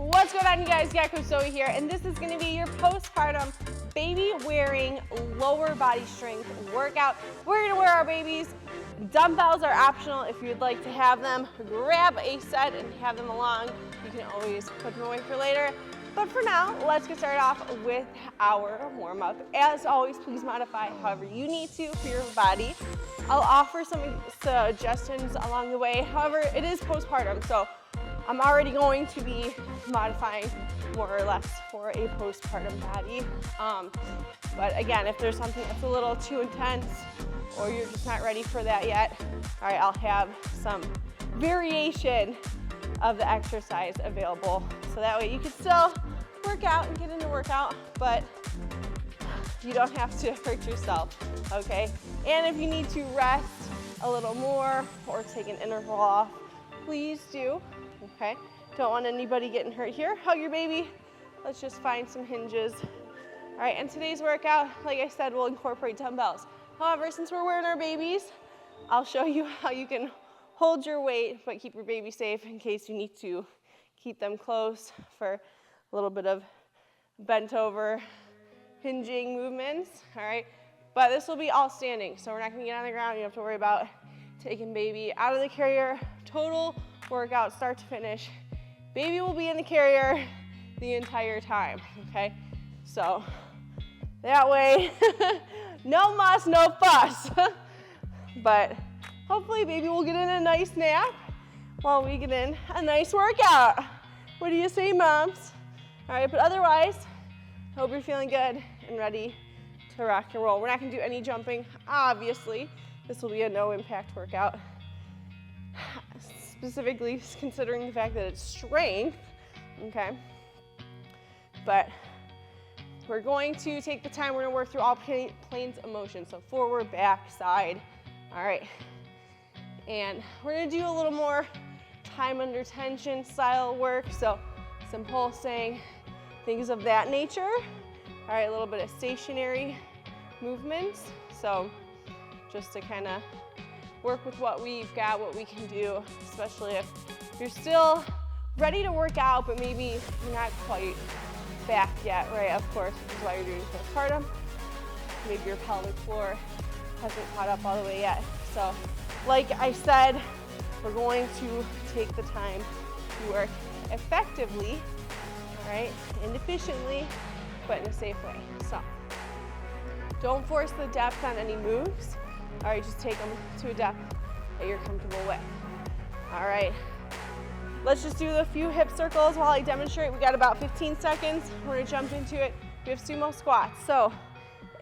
What's going on, you guys? Yeah, Coach Zoe here, and this is going to be your postpartum baby-wearing lower body strength workout. We're going to wear our babies. Dumbbells are optional if you'd like to have them. Grab a set and have them along. You can always put them away for later. But for now, let's get started off with our warm-up. As always, please modify however you need to for your body. I'll offer some suggestions along the way. However, it is postpartum, so I'm already going to be modifying more or less for a postpartum body. But again, if there's something that's a little too intense or you're just not ready for that yet, all right, I'll have some variation of the exercise available. So that way you can still work out and get into workout, but you don't have to hurt yourself, okay? And if you need to rest a little more or take an interval off, please do. Okay, don't want anybody getting hurt here. Hug your baby. Let's just find some hinges. All right, and today's workout, like I said, will incorporate dumbbells. However, since we're wearing our babies, I'll show you how you can hold your weight, but keep your baby safe in case you need to keep them close for a little bit of bent over hinging movements. All right, but this will be all standing, so we're not gonna get on the ground. You don't have to worry about taking baby out of the carrier. Total workout, start to finish. Baby will be in the carrier the entire time, okay? So that way, no muss, no fuss. But hopefully baby will get in a nice nap while we get in a nice workout. What do you say, moms? All right, but otherwise, hope you're feeling good and ready to rock and roll. We're not gonna do any jumping, obviously. This will be a no impact workout. Specifically considering the fact that it's strength, okay? But we're going to take the time, we're gonna work through all planes of motion. So forward, back, side, all right. And we're gonna do a little more time under tension style work. So some pulsing, things of that nature. All right, a little bit of stationary movements. So just to kind of work with what we've got, what we can do, especially if you're still ready to work out, but maybe you're not quite back yet, right? Of course, which is why you're doing postpartum. Maybe your pelvic floor hasn't caught up all the way yet. So, like I said, we're going to take the time to work effectively, right, and efficiently, but in a safe way. So, don't force the depth on any moves. All right, just take them to a depth that you're comfortable with. All right, let's just do a few hip circles while I demonstrate. We got about 15 seconds. We're gonna jump into it. We have sumo squats. So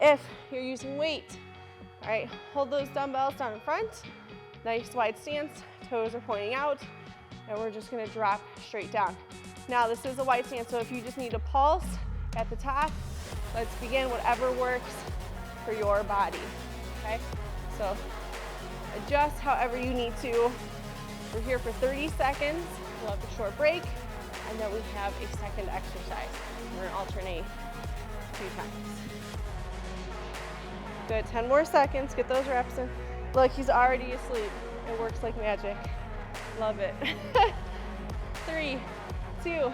if you're using weight, all right, hold those dumbbells down in front. Nice wide stance, toes are pointing out, and we're just gonna drop straight down. Now this is a wide stance, so if you just need a pulse at the top, let's begin whatever works for your body, okay? So adjust however you need to. We're here for 30 seconds. We'll have a short break, and then we have a second exercise. We're gonna alternate 2 times. Good, 10 more seconds. Get those reps in. Look, he's already asleep. It works like magic. Love it. 3, 2,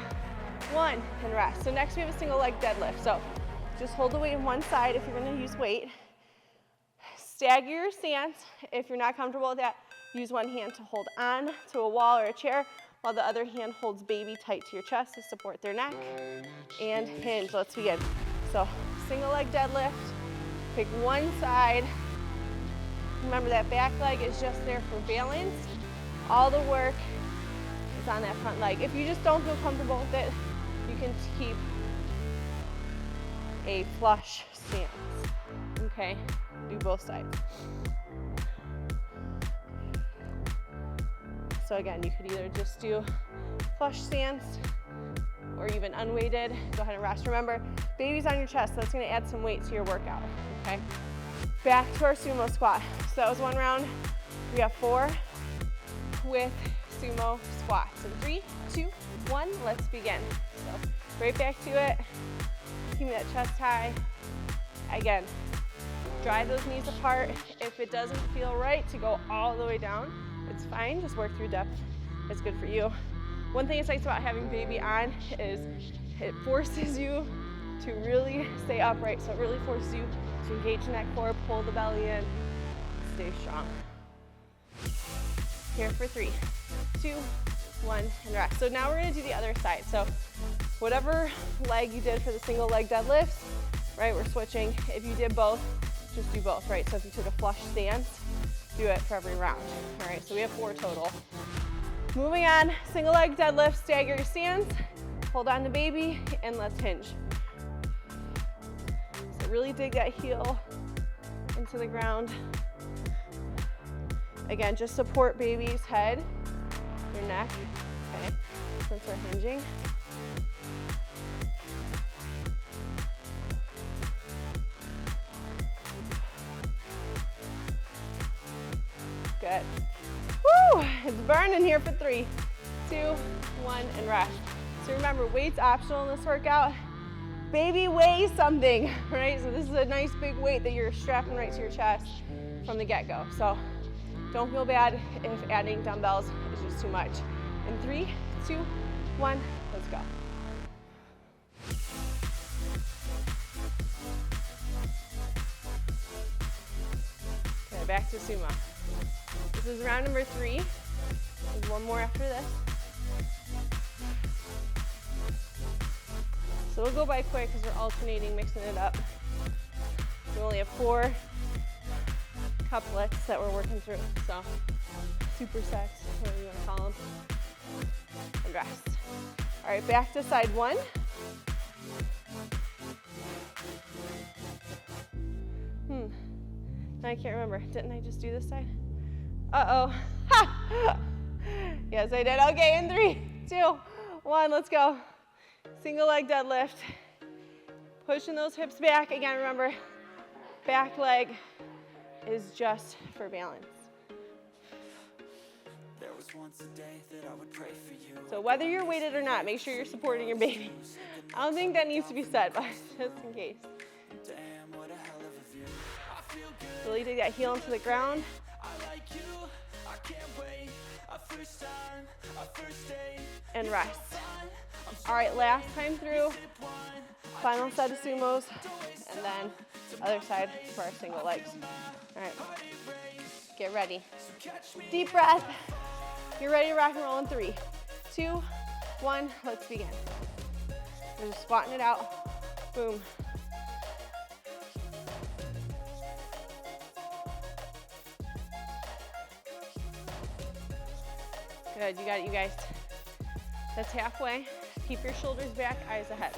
1, and rest. So next we have a single leg deadlift. So just hold the weight on one side if you're gonna use weight. Stagger your stance. If you're not comfortable with that, use one hand to hold on to a wall or a chair, while the other hand holds baby tight to your chest to support their neck. And hinge. Let's begin. So single leg deadlift. Pick one side. Remember that back leg is just there for balance. All the work is on that front leg. If you just don't feel comfortable with it, you can keep a flush stance. Okay, do both sides. So again, you could either just do flush stance or even unweighted. Go ahead and rest. Remember, baby's on your chest, so that's gonna add some weight to your workout, okay? Back to our sumo squat. So that was one round. We have 4 with sumo squats. So 3, 2, 1, let's begin. So right back to it. Keep that chest high. Again, drive those knees apart. If it doesn't feel right to go all the way down, it's fine. Just work through depth. It's good for you. One thing that's nice about having baby on is it forces you to really stay upright. So it really forces you to engage in that core, pull the belly in, stay strong. Here for 3, 2, 1, and rest. So now we're gonna do the other side. So whatever leg you did for the single leg deadlifts, right, we're switching. If you did both, just do both, right? So if you took a flush stance, do it for every round. All right, so we have 4 total. Moving on, single leg deadlift, stagger your stance, hold on to baby, and let's hinge. So really dig that heel into the ground. Again, just support baby's head, your neck, okay, since we're hinging. Good. Woo! It's burning here for 3, 2, 1, and rest. So remember, weight's optional in this workout. Baby weighs something, right? So this is a nice big weight that you're strapping right to your chest from the get-go. So don't feel bad if adding dumbbells is just too much. In 3, 2, 1, let's go. Okay, back to sumo. This is round number 3. There's one more after this. So we'll go by quick because we're alternating, mixing it up. We only have 4 couplets that we're working through. So supersets, whatever you want to call them. And rest. All right, back to side 1. I can't remember. Didn't I just do this side? Uh-oh. Yes, I did. Okay, in 3, 2, 1, let's go. Single leg deadlift. Pushing those hips back. Again, remember, back leg is just for balance. There was once a day that I would pray for you. So whether you're weighted or not, make sure you're supporting your baby. I don't think that needs to be said, but just in case. Really dig that heel into the ground. And rest. All right, last time through. Final set of sumos, and then other side for our single legs. All right, get ready. Deep breath. You're ready to rock and roll in 3, 2, 1, let's begin. We're just squatting it out. Boom. Good, you got it, you guys. That's halfway. Keep your shoulders back, eyes ahead.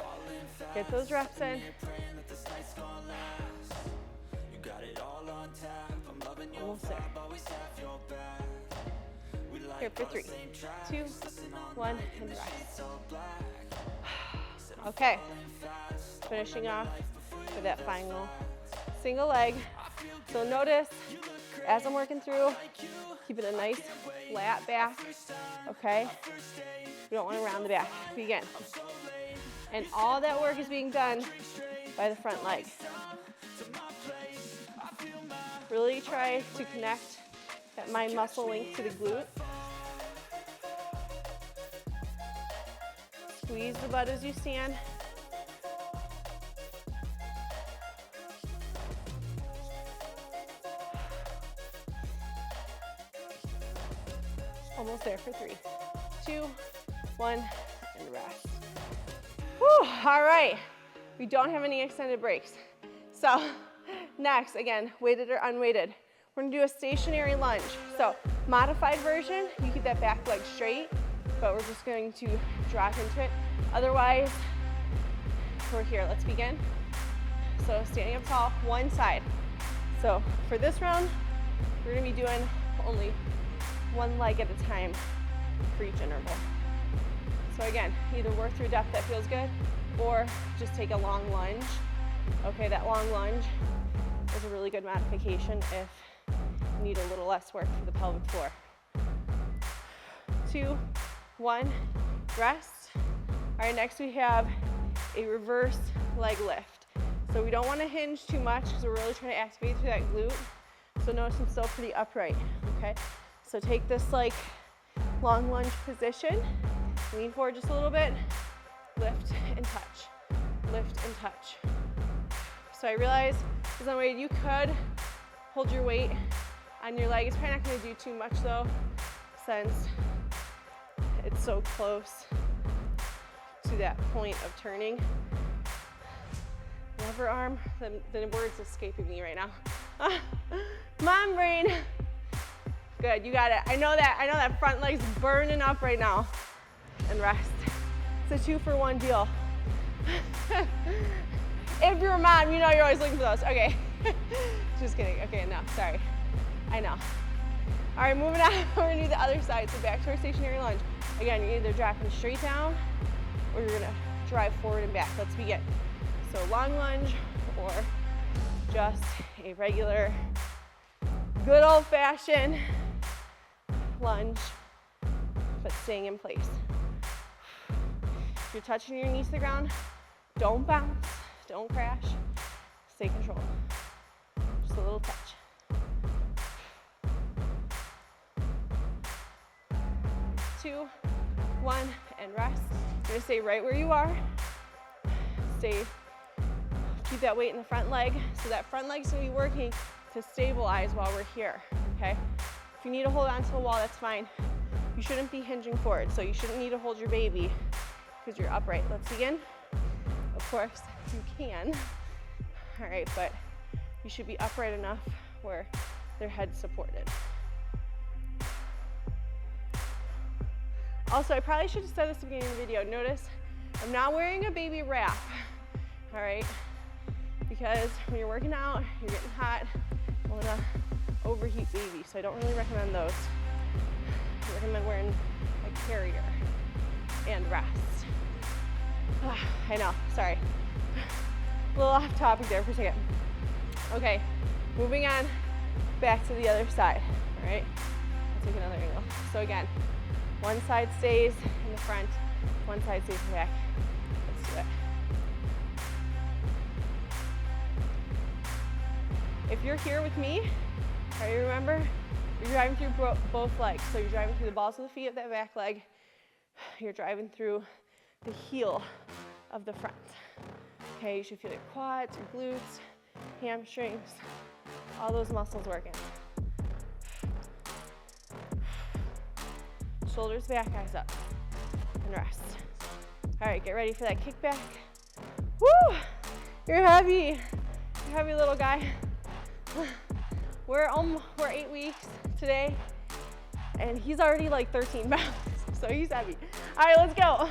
Get those reps in. Almost there. Here for 3, 2, 1, and rest. Okay, finishing off with that final single leg. So notice, as I'm working through, keeping a nice flat back, okay? We don't want to round the back. Begin. And all that work is being done by the front leg. Really try to connect that mind muscle link to the glute. Squeeze the butt as you stand. Almost there for 3, 2, 1, and rest. Whew, all right. We don't have any extended breaks. So next, again, weighted or unweighted, we're gonna do a stationary lunge. So modified version, you keep that back leg straight, but we're just going to drop into it. Otherwise, we're here. Let's begin. So standing up tall, one side. So for this round, we're gonna be doing only one leg at a time for each interval. So again, either work through depth that feels good, or just take a long lunge. Okay, that long lunge is a really good modification if you need a little less work for the pelvic floor. 2, 1, rest. All right, next we have a reverse leg lift. So we don't want to hinge too much because we're really trying to activate through that glute. So notice I'm still pretty upright, okay? So take this like long lunge position, Lean forward just a little bit, lift and touch, lift and touch. So I realize, as I'm weighted, you could hold your weight on your leg. It's probably not going to do too much though, since it's so close to that point of turning. Lever arm, the word's escaping me right now. Come on, brain. Good, you got it. I know that front leg's burning up right now. And rest. It's a 2-for-1 deal. If you're a mom, you know you're always looking for those. Okay, just kidding. Okay, no, sorry. I know. All right, moving on, we're gonna do the other side. So back to our stationary lunge. Again, you're either dropping straight down or you're gonna drive forward and back. Let's begin. So long lunge or just a regular, good old-fashioned lunge, but staying in place. If you're touching your knees to the ground, don't bounce, don't crash, stay controlled. Just a little touch. 2, 1, and rest. You're gonna stay right where you are. Keep that weight in the front leg. So that front leg's gonna be working to stabilize while we're here, okay? If you need to hold on to the wall, that's fine. You shouldn't be hinging forward, so you shouldn't need to hold your baby because you're upright. Let's begin. Of course, you can. All right, but you should be upright enough where their head's supported. Also, I probably should have said this at the beginning of the video. Notice I'm not wearing a baby wrap, all right? Because when you're working out, you're getting hot, you wanna overheat baby, so I don't really recommend those. I recommend wearing a carrier and rest. I know, sorry. A little off topic there for a second. Okay, moving on back to the other side, all right? I'll take another angle. So again, one side stays in the front, one side stays in the back. Let's do it. If you're here with me, all right, remember, you're driving through both legs. So you're driving through the balls of the feet of that back leg. You're driving through the heel of the front. Okay, you should feel your quads, your glutes, hamstrings, all those muscles working. Shoulders back, eyes up, and rest. All right, get ready for that kickback. Woo! You're heavy little guy. We're 8 weeks today, and he's already like 13 pounds, so he's heavy. All right, let's go.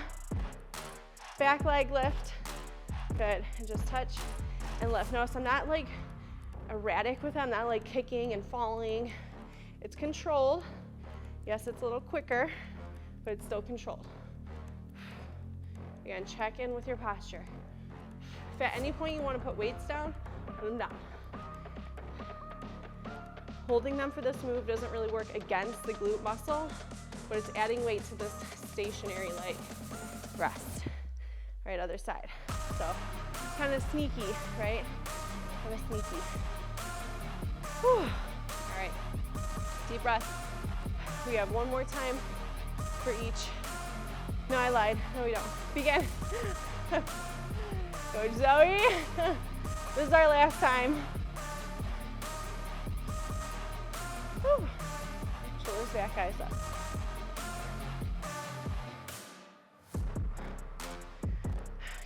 Back leg lift. Good, and just touch and lift. Notice I'm not like erratic with them, not like kicking and falling. It's controlled. Yes, it's a little quicker, but it's still controlled. Again, check in with your posture. If at any point you want to put weights down, put them down. Holding them for this move doesn't really work against the glute muscle, but it's adding weight to this stationary leg. Rest. All right, other side. So kind of sneaky, right? Kind of sneaky. Whew. All right, deep breath. We have one more time for each. No, I lied. No, we don't. Begin. Coach Zoe. This is our last time. Whew. Shoulders back, eyes up.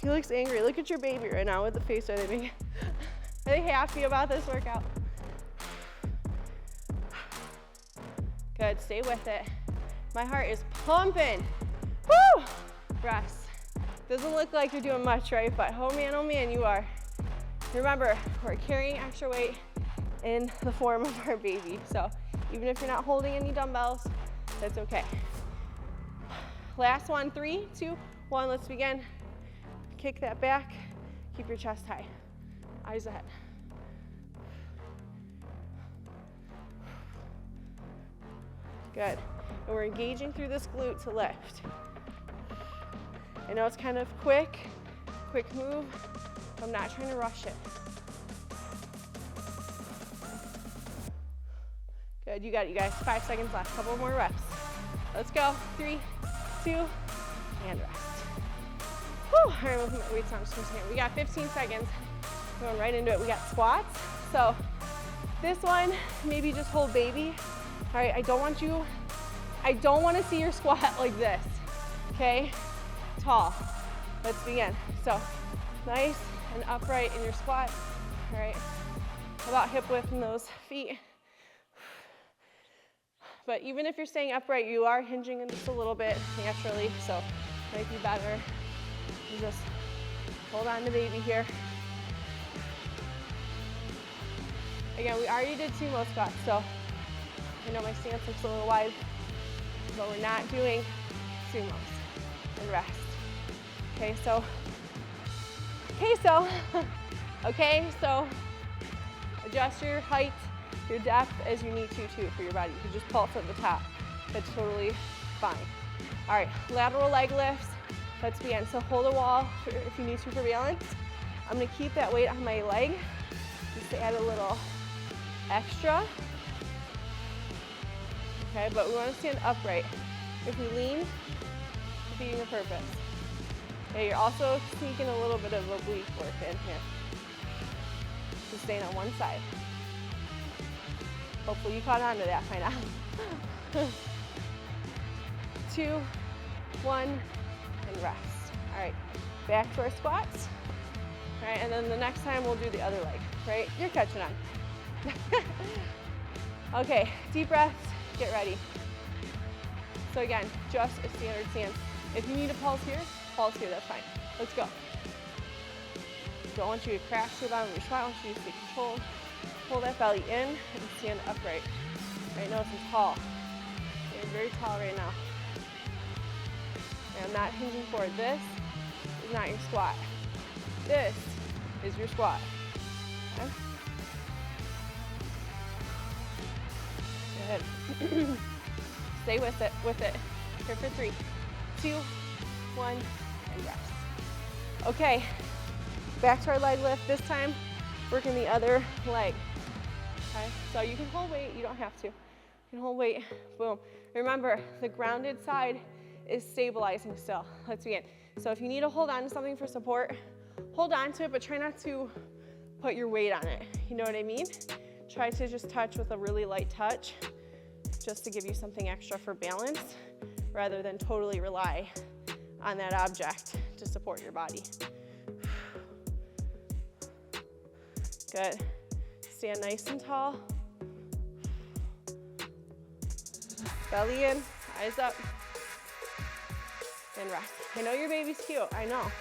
He looks angry. Look at your baby right now with the face that they make. Are they happy about this workout? Good, stay with it. My heart is pumping. Woo! Rest. Doesn't look like you're doing much, right? But oh man, you are. Remember, we're carrying extra weight in the form of our baby. So even if you're not holding any dumbbells, that's okay. Last one, 3, 2, 1, let's begin. Kick that back, keep your chest high, eyes ahead. Good, and we're engaging through this glute to lift. I know it's kind of quick move, but I'm not trying to rush it. Good, you got it, you guys. 5 seconds left, couple more reps. Let's go, 3, 2, and rest. Whew. All right, we'll put my weights on. We got 15 seconds. Going right into it. We got squats. So this one, maybe just hold baby. All right, I don't want to see your squat like this, okay? Tall. Let's begin. So nice and upright in your squat. All right, about hip width in those feet. But even if you're staying upright, you are hinging in just a little bit naturally, so it might be better to just hold on to baby here. Again, we already did sumo squats, so I know my stance looks a little wide, but we're not doing sumos. And rest. Okay, so adjust your height, your depth as you need to too for your body. You can just pulse at the top. That's totally fine. All right, lateral leg lifts. Let's begin. So hold a wall if you need to for balance. I'm gonna keep that weight on my leg just to add a little extra. Okay, but we want to stand upright. If we lean, defeating the purpose. Okay, you're also sneaking a little bit of oblique work in here. Just staying on one side. Hopefully you caught on to that by now. 2, 1, and rest. All right, back to our squats. All right, and then the next time we'll do the other leg, right? You're catching on. Okay, deep breaths, get ready. So again, just a standard stance. If you need to pulse here, that's fine. Let's go. Don't want you to crash to the bottom of your squat. I want you to stay controlled. Pull that belly in and stand upright. Right, nice and tall. You're very tall right now. And I'm not hinging forward. This is not your squat. This is your squat. Okay? Good. Stay with it, Here for 3, 2, 1, and rest. Okay, back to our leg lift. This time, working the other leg. Okay, so you can hold weight, you don't have to. You can hold weight, boom. Remember, the grounded side is stabilizing still. Let's begin. So if you need to hold on to something for support, hold on to it, but try not to put your weight on it. You know what I mean? Try to just touch with a really light touch, just to give you something extra for balance, rather than totally rely on that object to support your body. Good. Stand nice and tall. Belly in, eyes up, and rest. I know your baby's cute, I know,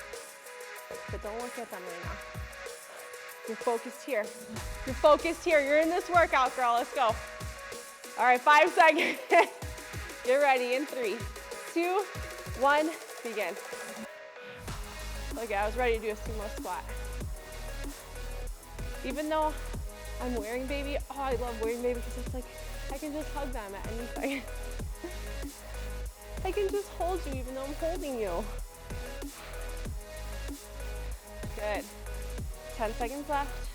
but don't look at them right now. You're focused here. You're focused here. You're in this workout, girl. Let's go. All right, 5 seconds. Get ready in 3, 2, 1, begin. Okay, I was ready to do a sumo squat. Even though I'm wearing baby, oh, I love wearing baby because it's like, I can just hug them at any second. I can just hold you even though I'm holding you. Good. 10 seconds left.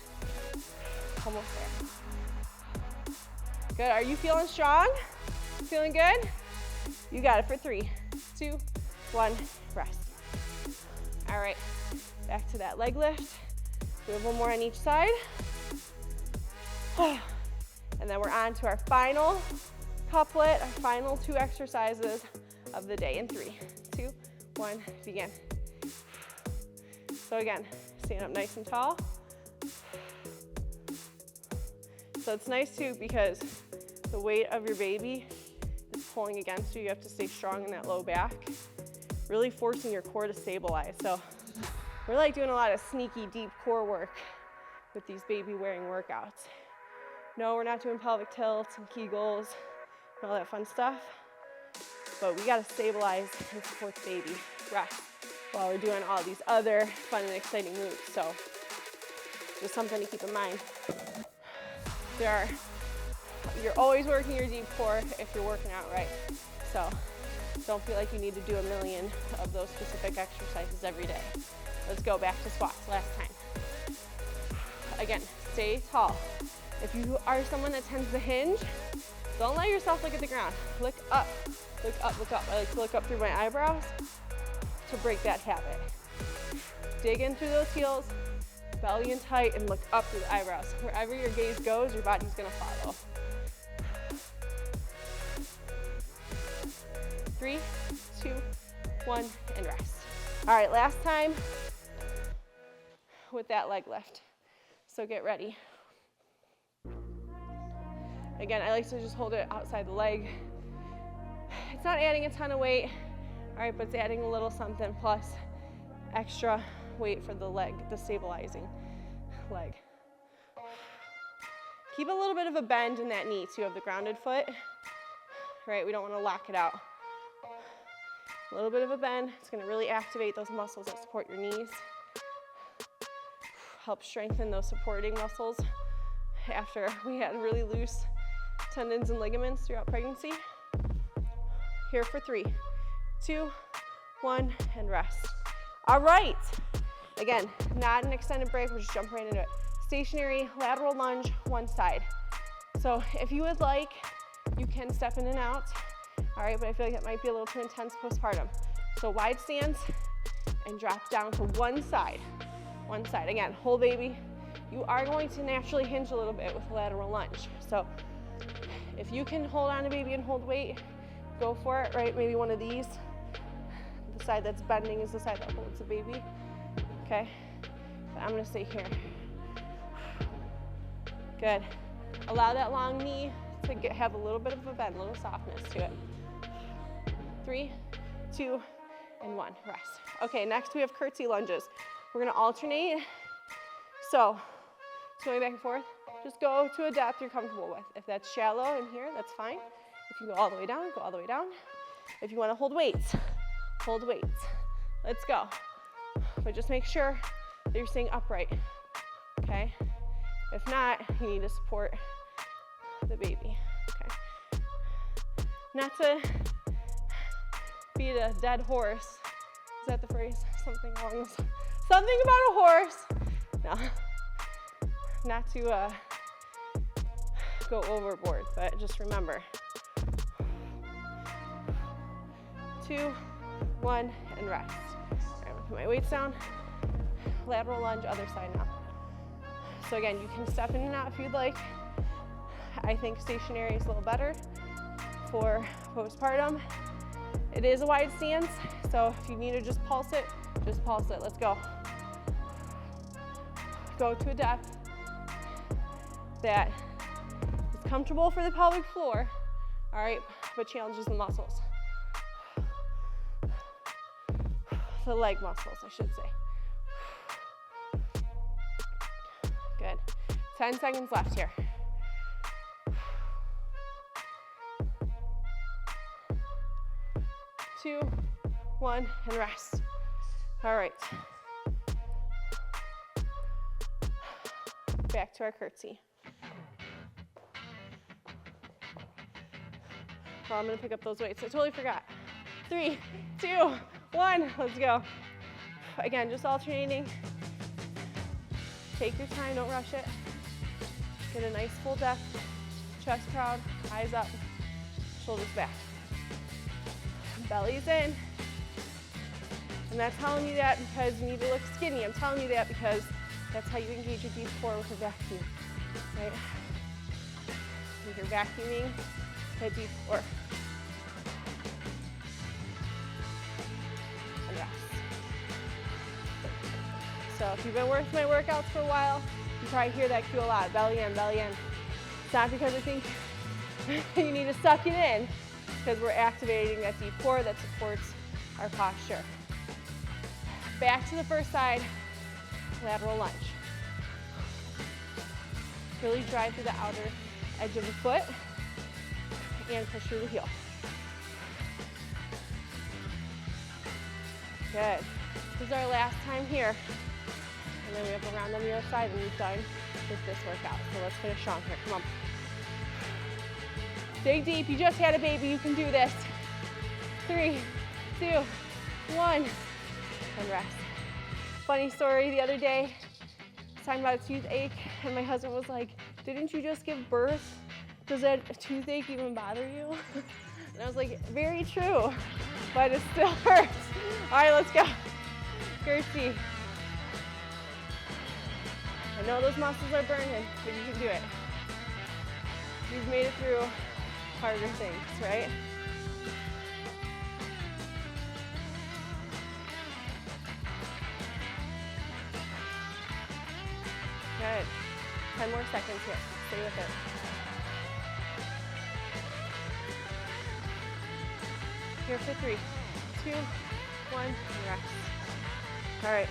Almost there. Good, are you feeling strong? Feeling good? You got it for 3, 2, 1, rest. All right, back to that leg lift. Do one more on each side. And then we're on to our final couplet, our final 2 exercises of the day in 3, 2, 1, begin. So again, stand up nice and tall. So it's nice too because the weight of your baby is pulling against you. You have to stay strong in that low back, really forcing your core to stabilize. So we're like doing a lot of sneaky deep core work with these baby wearing workouts. No, we're not doing pelvic tilts and Kegels and all that fun stuff, but we gotta stabilize and support the baby, rest, while we're doing all these other fun and exciting moves. So just something to keep in mind. You're always working your deep core if you're working out right. So don't feel like you need to do a million of those specific exercises every day. Let's go back to squats, last time. Again, stay tall. If you are someone that tends to hinge, don't let yourself look at the ground. Look up, look up, look up. I like to look up through my eyebrows. to break that habit. Dig in through those heels, belly in tight, and look up through the eyebrows. Wherever your gaze goes, your body's gonna follow. 3, 2, 1, and rest. All right, last time with that leg lift. So get ready. Again, I like to just hold it outside the leg. It's not adding a ton of weight, all right, but it's adding a little something plus extra weight for the leg, the stabilizing leg. Keep a little bit of a bend in that knee too of the grounded foot, right? We don't want to lock it out. A little bit of a bend. It's going to really activate those muscles that support your knees. Help strengthen those supporting muscles after we had really loose tendons and ligaments throughout pregnancy. Here for 3, 2, 1, and rest. All right. Again, not an extended break. We're just jumping right into it. Stationary lateral lunge, one side. So if you would like, you can step in and out. All right, but I feel like it might be a little too intense postpartum. So wide stance and drop down to one side. One side. Again, whole baby. You are going to naturally hinge a little bit with lateral lunge. So if you can hold on to baby and hold weight, go for it, right? Maybe one of these. The side that's bending is the side that holds the baby. Okay, but I'm gonna stay here. Good. Allow that long knee to have a little bit of a bend, a little softness to it. 3, 2, and 1, rest. Okay, next we have curtsy lunges. We're gonna alternate. So, going back and forth, just go to a depth you're comfortable with. If that's shallow in here, that's fine. If you go all the way down, go all the way down. If you wanna hold weights, hold weights. Let's go. But just make sure that you're staying upright, okay? If not, you need to support the baby, okay? Not to beat a dead horse. Is that the phrase? Something along those, something about a horse. No, not to go overboard, but just remember. 2, 1, and rest. All right, I'm gonna put my weights down. Lateral lunge, other side now. So again, you can step in and out if you'd like. I think stationary is a little better for postpartum. It is a wide stance, so if you need to just pulse it, just pulse it. Let's go. Go to a depth that is comfortable for the pelvic floor, all right, but challenges the muscles. The leg muscles, I should say. Good. 10 seconds left here. Two, 1, and rest. All right. Back to our curtsy. Well, I'm gonna pick up those weights. I totally forgot. 3, 2, 1, let's go. Again, just alternating. Take your time, don't rush it. Get a nice full depth, chest proud, eyes up, shoulders back. Belly's in. I'm not telling you that because you need to look skinny. I'm telling you that because that's how you engage your deep core with a vacuum, right? If you're vacuuming that deep core. And rest. So if you've been working my workouts for a while, you probably hear that cue a lot, belly in, belly in. It's not because I think you need to suck it in, because we're activating that deep core that supports our posture. Back to the first side, lateral lunge. Really drive through the outer edge of the foot and push through the heel. Good. This is our last time here. And then we have a round on the other side and we're done with this workout. So let's finish strong here, come on. Dig deep, you just had a baby, you can do this. 3, 2, 1, and rest. Funny story, the other day, I was talking about a toothache, and my husband was like, didn't you just give birth? Does that toothache even bother you? And I was like, very true, but it still hurts. All right, let's go. Curtsy. I know those muscles are burning, but you can do it. You've made it through harder things, right? Good. 10 more seconds here. Stay with it. Here for 3, 2, 1, and rest. All right.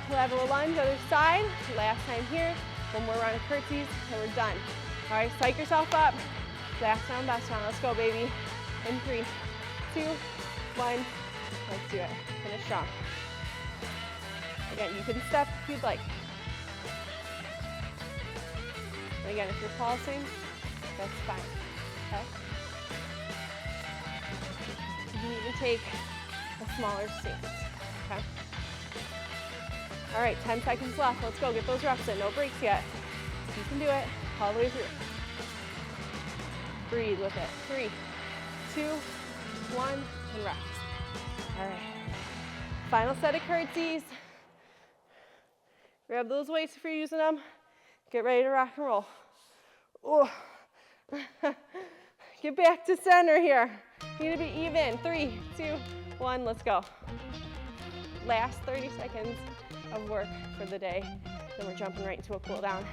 Lateral lunge, other side. Last time here. One more round of curtsies, and we're done. All right, psych yourself up. Last round, best round. Let's go, baby. In 3, 2, 1. Let's do it. Finish strong. Again, you can step if you'd like. And again, if you're pulsing, that's fine. Okay? You can even take a smaller stance. Okay? All right, 10 seconds left. Let's go. Get those reps in. No breaks yet. You can do it all the way through. Breathe with it. 3, 2, 1, and rest. All right. Final set of curtsies. Grab those weights if you're using them. Get ready to rock and roll. Oh. Get back to center here. You need to be even. 3, 2, 1, let's go. Last 30 seconds of work for the day. Then we're jumping right into a cool down.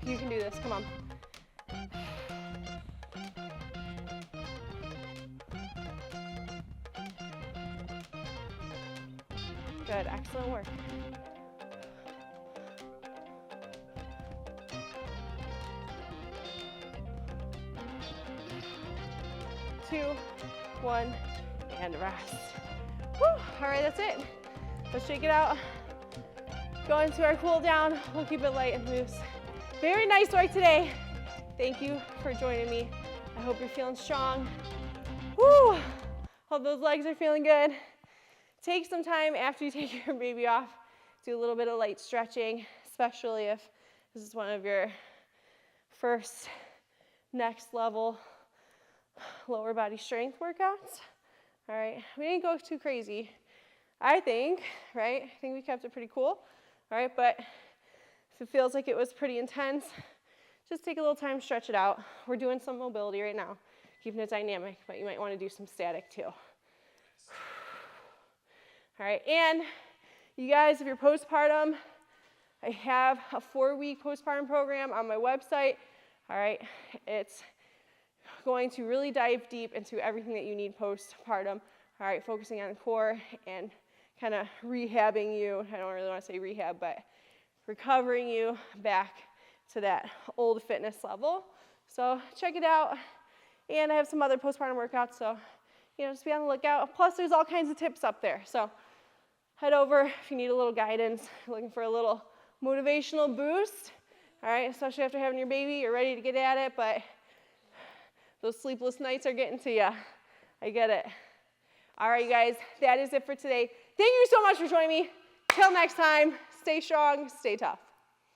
You can do this, come on. Good, excellent work. Two, 1, and rest. Whew. All right, that's it. Let's shake it out. Go into our cool down. We'll keep it light and loose. Very nice work today. Thank you for joining me. I hope you're feeling strong. Woo! Hope those legs are feeling good. Take some time after you take your baby off. Do a little bit of light stretching, especially if this is one of your first next level lower body strength workouts. All right, we didn't go too crazy, I think, right? I think we kept it pretty cool, all right? But if it feels like it was pretty intense, just take a little time, stretch it out. We're doing some mobility right now, keeping it dynamic, but you might want to do some static too. All right, and you guys, if you're postpartum, I have a 4-week postpartum program on my website. All right, it's going to really dive deep into everything that you need postpartum. All right, focusing on the core and kind of rehabbing you. I don't really want to say rehab, but recovering you back to that old fitness level. So check it out. And I have some other postpartum workouts, so just be on the lookout. Plus, there's all kinds of tips up there. So head over if you need a little guidance, looking for a little motivational boost. All right, especially after having your baby, you're ready to get at it, but those sleepless nights are getting to you. I get it. All right, you guys, that is it for today. Thank you so much for joining me. Till next time, stay strong, stay tough.